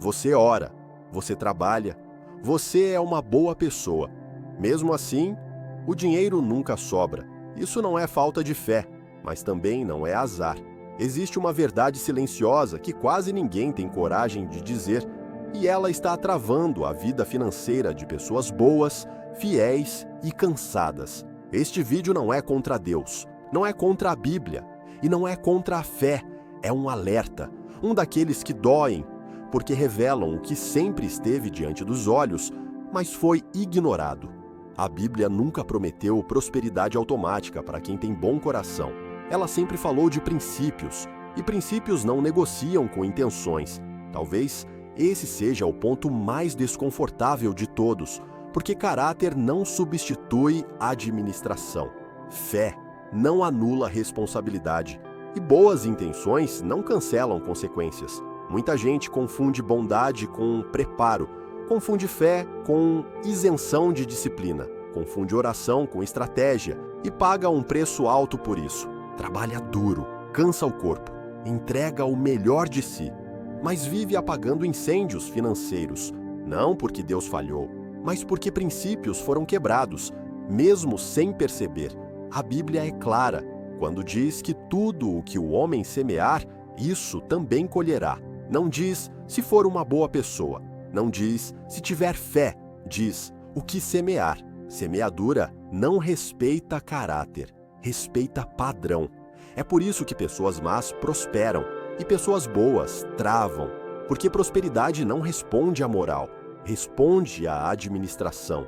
você ora, você trabalha, você é uma boa pessoa. Mesmo assim, o dinheiro nunca sobra. Isso não é falta de fé, mas também não é azar. Existe uma verdade silenciosa que quase ninguém tem coragem de dizer, e ela está travando a vida financeira de pessoas boas, fiéis e cansadas. Este vídeo não é contra Deus, não é contra a Bíblia e não é contra a fé. É um alerta, um daqueles que doem, porque revelam o que sempre esteve diante dos olhos, mas foi ignorado. A Bíblia nunca prometeu prosperidade automática para quem tem bom coração. Ela sempre falou de princípios, e princípios não negociam com intenções. Talvez esse seja o ponto mais desconfortável de todos, porque caráter não substitui administração. Fé não anula responsabilidade, e boas intenções não cancelam consequências. Muita gente confunde bondade com preparo, confunde fé com isenção de disciplina, confunde oração com estratégia e paga um preço alto por isso. Trabalha duro, cansa o corpo, entrega o melhor de si, mas vive apagando incêndios financeiros, não porque Deus falhou, mas porque princípios foram quebrados, mesmo sem perceber. A Bíblia é clara quando diz que tudo o que o homem semear, isso também colherá. Não diz se for uma boa pessoa, não diz se tiver fé, diz o que semear. Semeadura não respeita caráter, respeita padrão. É por isso que pessoas más prosperam e pessoas boas travam, porque prosperidade não responde à moral, responde à administração.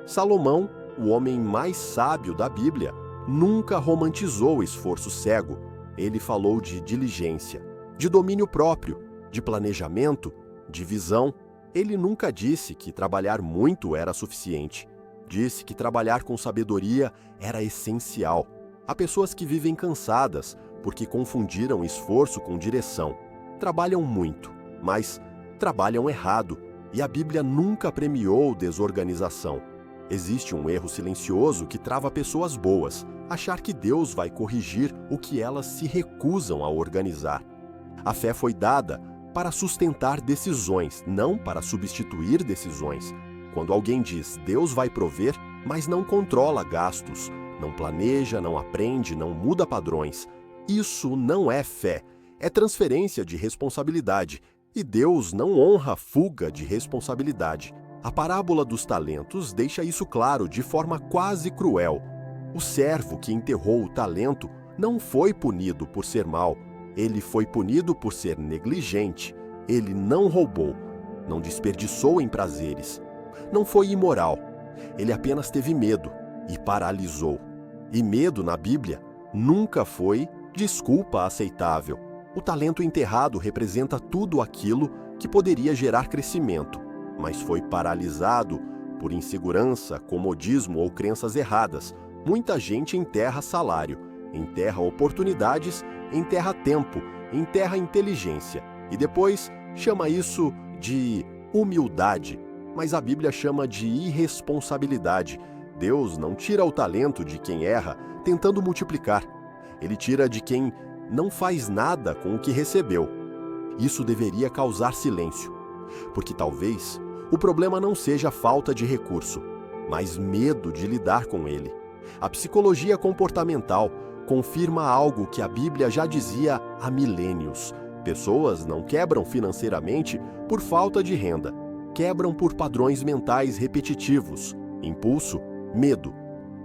Salomão, o homem mais sábio da Bíblia, nunca romantizou o esforço cego. Ele falou de diligência, de domínio próprio, de planejamento, de visão. Ele nunca disse que trabalhar muito era suficiente. Disse que trabalhar com sabedoria era essencial. Há pessoas que vivem cansadas porque confundiram esforço com direção. Trabalham muito, mas trabalham errado, e a Bíblia nunca premiou desorganização. Existe um erro silencioso que trava pessoas boas, achar que Deus vai corrigir o que elas se recusam a organizar. A fé foi dada para sustentar decisões, não para substituir decisões. Quando alguém diz Deus vai prover, mas não controla gastos, não planeja, não aprende, não muda padrões, isso não é fé, é transferência de responsabilidade, e Deus não honra fuga de responsabilidade. A parábola dos talentos deixa isso claro de forma quase cruel. O servo que enterrou o talento não foi punido por ser mau, ele foi punido por ser negligente. Ele não roubou, não desperdiçou em prazeres, não foi imoral. Ele apenas teve medo e paralisou. E medo na Bíblia nunca foi desculpa aceitável. O talento enterrado representa tudo aquilo que poderia gerar crescimento, mas foi paralisado por insegurança, comodismo ou crenças erradas. Muita gente enterra salário, enterra oportunidades, enterra tempo, enterra inteligência e depois chama isso de humildade, mas a Bíblia chama de irresponsabilidade. Deus não tira o talento de quem erra tentando multiplicar. Ele tira de quem não faz nada com o que recebeu. Isso deveria causar silêncio, porque talvez o problema não seja falta de recurso, mas medo de lidar com ele. A psicologia comportamental confirma algo que a Bíblia já dizia há milênios. Pessoas não quebram financeiramente por falta de renda, quebram por padrões mentais repetitivos, impulso, medo,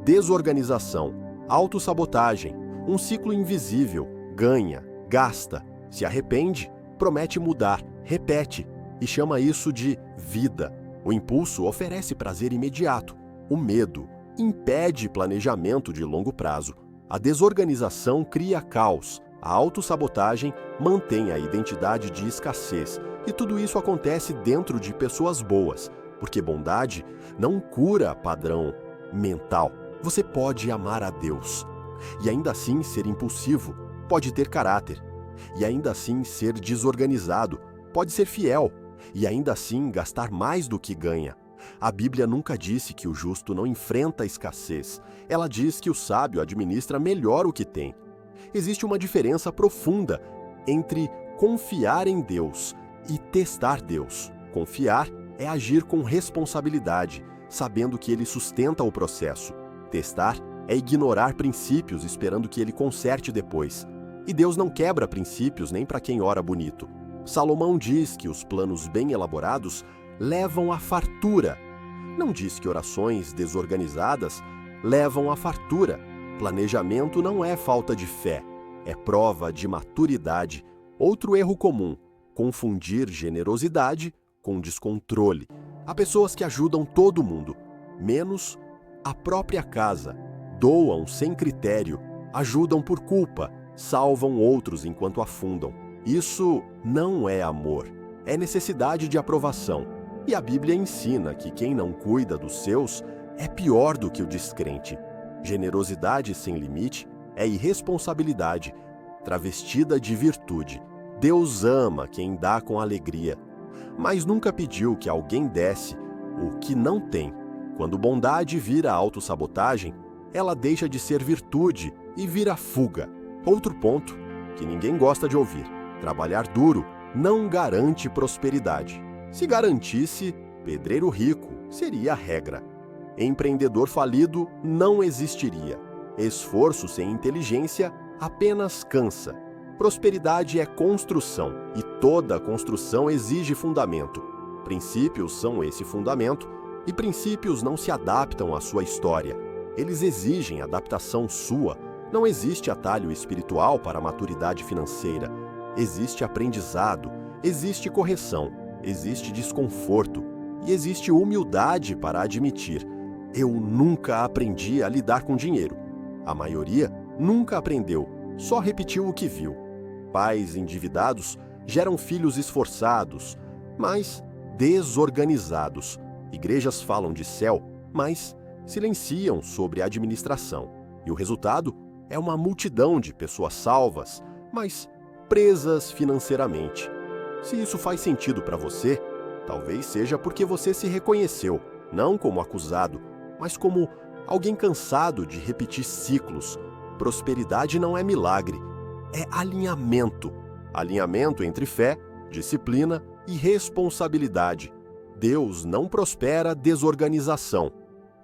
desorganização, autossabotagem, um ciclo invisível, ganha, gasta, se arrepende, promete mudar, repete e chama isso de vida. O impulso oferece prazer imediato, o medo impede planejamento de longo prazo. A desorganização cria caos, a autossabotagem mantém a identidade de escassez, e tudo isso acontece dentro de pessoas boas, porque bondade não cura padrão mental. Você pode amar a Deus, e ainda assim ser impulsivo, pode ter caráter, e ainda assim ser desorganizado, pode ser fiel, e ainda assim gastar mais do que ganha. A Bíblia nunca disse que o justo não enfrenta a escassez. Ela diz que o sábio administra melhor o que tem. Existe uma diferença profunda entre confiar em Deus e testar Deus. Confiar é agir com responsabilidade, sabendo que Ele sustenta o processo. Testar é ignorar princípios esperando que Ele conserte depois. E Deus não quebra princípios nem para quem ora bonito. Salomão diz que os planos bem elaborados levam à fartura. Não diz que orações desorganizadas levam à fartura. Planejamento não é falta de fé, é prova de maturidade. Outro erro comum: confundir generosidade com descontrole. Há pessoas que ajudam todo mundo, menos a própria casa. Doam sem critério, ajudam por culpa, salvam outros enquanto afundam. Isso não é amor, é necessidade de aprovação. E a Bíblia ensina que quem não cuida dos seus é pior do que o descrente. Generosidade sem limite é irresponsabilidade, travestida de virtude. Deus ama quem dá com alegria, mas nunca pediu que alguém desse o que não tem. Quando bondade vira autossabotagem, ela deixa de ser virtude e vira fuga. Outro ponto que ninguém gosta de ouvir: trabalhar duro não garante prosperidade. Se garantisse, pedreiro rico seria a regra. Empreendedor falido não existiria. Esforço sem inteligência apenas cansa. Prosperidade é construção, e toda construção exige fundamento. Princípios são esse fundamento, e princípios não se adaptam à sua história. Eles exigem adaptação sua. Não existe atalho espiritual para a maturidade financeira. Existe aprendizado, existe correção, existe desconforto e existe humildade para admitir: eu nunca aprendi a lidar com dinheiro. A maioria nunca aprendeu, só repetiu o que viu. Pais endividados geram filhos esforçados, mas desorganizados. Igrejas falam de céu, mas silenciam sobre a administração. E o resultado é uma multidão de pessoas salvas, mas presas financeiramente. Se isso faz sentido para você, talvez seja porque você se reconheceu, não como acusado, mas como alguém cansado de repetir ciclos. Prosperidade não é milagre, é alinhamento. Alinhamento entre fé, disciplina e responsabilidade. Deus não prospera desorganização,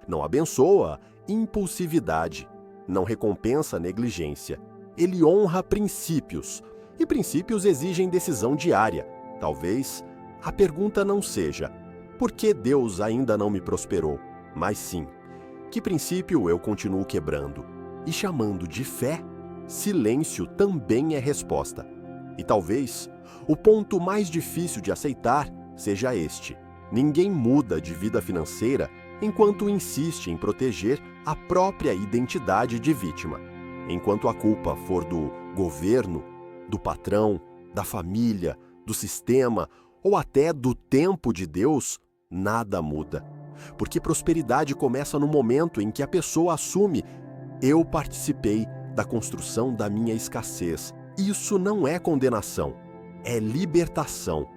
não abençoa impulsividade, não recompensa negligência. Ele honra princípios, e princípios exigem decisão diária. Talvez a pergunta não seja: por que Deus ainda não me prosperou? Mas sim: que princípio eu continuo quebrando? E chamando de fé, silêncio também é resposta. E talvez o ponto mais difícil de aceitar seja este: ninguém muda de vida financeira enquanto insiste em proteger a própria identidade de vítima. Enquanto a culpa for do governo, do patrão, da família, do sistema ou até do tempo de Deus, nada muda. Porque prosperidade começa no momento em que a pessoa assume: eu participei da construção da minha escassez. Isso não é condenação, é libertação.